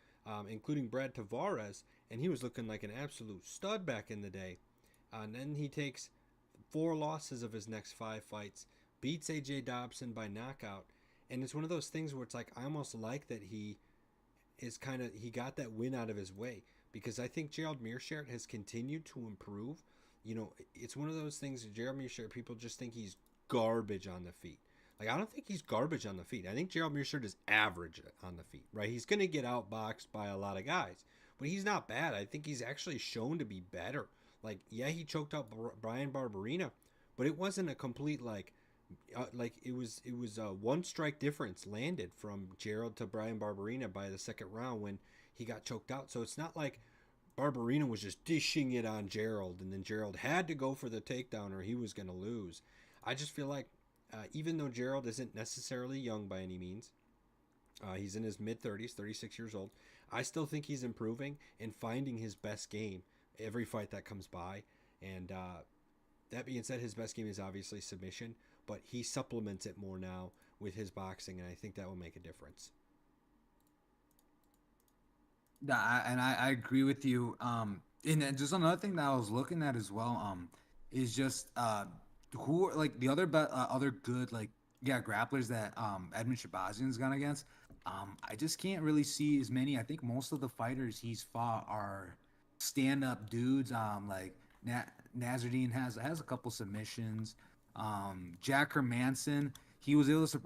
including Brad Tavares, and he was looking like an absolute stud back in the day. And then he takes 4 losses of his next 5 fights, beats AJ Dobson by knockout, and it's one of those things where it's like I almost like that he got that win out of his way, because I think Gerald Meerschaert has continued to improve. It's one of those things, Gerald Meerschaert, people just think he's garbage on the feet. Like, I don't think he's garbage on the feet. I think Gerald Meerschaert is average on the feet, right? He's going to get outboxed by a lot of guys, but he's not bad. I think he's actually shown to be better. Like, yeah, he choked out Brian Barberina, but it wasn't a complete like it was a one strike difference landed from Gerald to Brian Barberina by the second round when he got choked out. So it's not like Barberina was just dishing it on Gerald, and then Gerald had to go for the takedown or he was going to lose. I just feel like even though Gerald isn't necessarily young by any means, he's in his mid 30s, 36 years old. I still think he's improving and finding his best game every fight that comes by. And that being said, his best game is obviously submission, but he supplements it more now with his boxing, and I think that will make a difference. Yeah, I agree with you. And then just another thing that I was looking at as well, is just who are like the other good like yeah grapplers that Edmund Shabazian's gone against. I just can't really see as many. I think most of the fighters he's fought are stand up dudes. Like Nazardine has a couple submissions. Jack Hermanson. He was able to.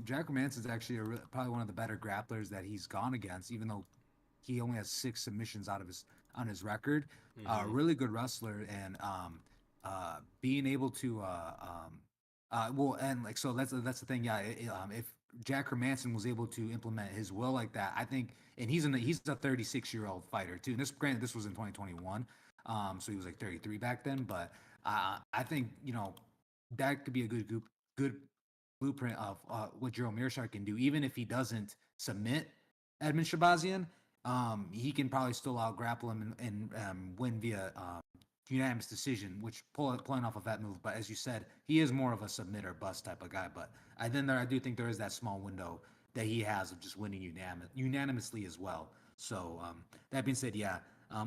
Jack Hermanson's actually probably one of the better grapplers that he's gone against, even though he only has 6 submissions out of his on his record. Mm-hmm. Really good wrestler, and being able to well, and like so that's the thing. Yeah, if Jack Hermanson was able to implement his will like that, I think, and he's a 36-year-old fighter too. And this granted, this was in 2021, so he was like 33 back then. But I think that could be a good blueprint of what Gerald Meerschaert can do, even if he doesn't submit Edmund Shabazian. He can probably still out grapple him and win via unanimous decision, which pulling off of that move. But as you said, he is more of a submit or bust type of guy. But I do think there is that small window that he has of just winning unanimously as well. So that being said, yeah.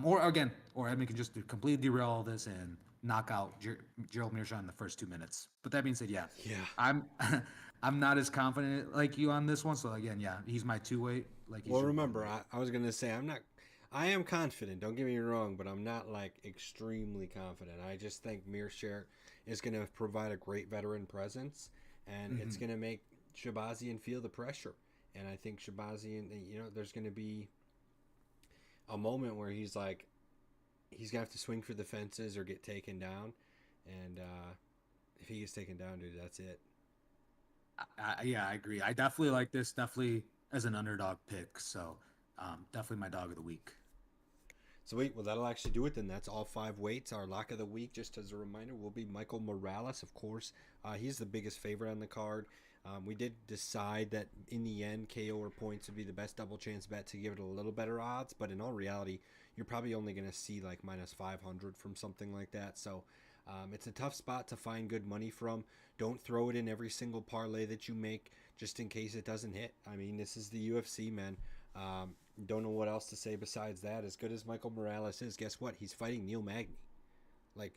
Or Edmund can just completely derail all this and knock out Gerald Meerschaert in the first 2 minutes. But that being said, yeah, Yeah. I'm I'm not as confident like you on this one. So again, yeah, he's my 2 weight. Like he's Well, your one remember, weight. I was gonna say I'm not. I am confident. Don't get me wrong, but I'm not like extremely confident. I just think Meerschaert is gonna provide a great veteran presence, and it's Mm-hmm. gonna make Shabazian feel the pressure. And I think Shabazian, there's gonna be a moment where he's gonna have to swing for the fences or get taken down, and if he gets taken down, dude, that's it. Yeah, I agree. I definitely like this. Definitely as an underdog pick. So definitely my dog of the week. So wait, well that'll actually do it then. That's all five weights. Our lock of the week, just as a reminder, will be Michael Morales. Of course, he's the biggest favorite on the card. We did decide that in the end, KO or points would be the best double chance bet to give it a little better odds. But in all reality, you're probably only going to see like minus 500 from something like that. So it's a tough spot to find good money from. Don't throw it in every single parlay that you make just in case it doesn't hit. I mean, this is the UFC, man. Um, don't know what else to say besides that. As good as Michael Morales is, guess what? He's fighting Neil Magny. Like,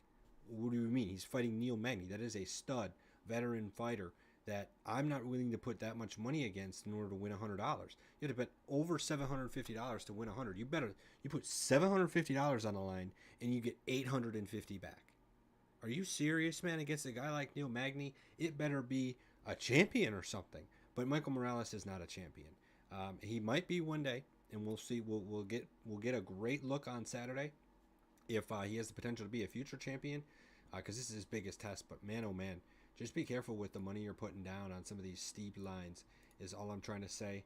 what do you mean? He's fighting Neil Magny. That is a stud veteran fighter that I'm not willing to put that much money against in order to win $100. You have to bet over $750 to win 100. You put $750 on the line and you get 850 back. Are you serious, man? Against a guy like Neil Magny, it better be a champion or something. But Michael Morales is not a champion. He might be one day, and we'll see. We'll get a great look on Saturday if he has the potential to be a future champion, because this is his biggest test. But man, oh man, just be careful with the money you're putting down on some of these steep lines. Is all I'm trying to say.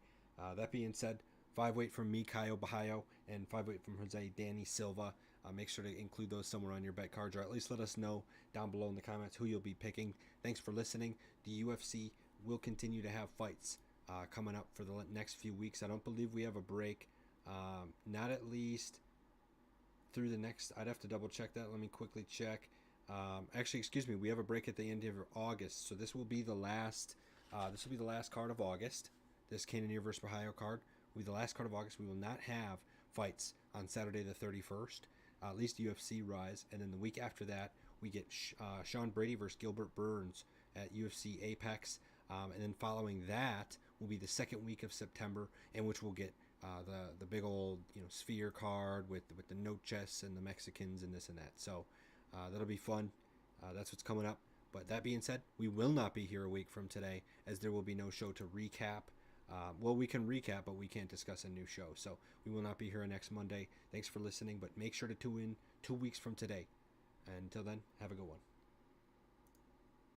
That being said, 5 weight from me, Caio Bahayo, and 5 weight from Jose Danny Silva. Make sure to include those somewhere on your bet cards, or at least let us know down below in the comments who you'll be picking. Thanks for listening. The UFC will continue to have fights coming up for the next few weeks. I don't believe we have a break. Not at least through the next. I'd have to double check that. Let me quickly check. Actually, excuse me. We have a break at the end of August, so this will be the last. This will be the last card of August. This Cannonier versus Borralho card will be the last card of August. We will not have fights on Saturday the 31st. At least UFC Rise, and then the week after that we get Sean Brady versus Gilbert Burns at UFC Apex, and then following that will be the second week of September, in which we'll get the big old Sphere card with the note chests and the Mexicans and this and that. So that'll be fun. That's what's coming up. But that being said, we will not be here a week from today, as there will be no show to recap. Well, we can recap, but we can't discuss a new show. So we will not be here next Monday. Thanks for listening, but make sure to tune in 2 weeks from today. And until then, have a good one.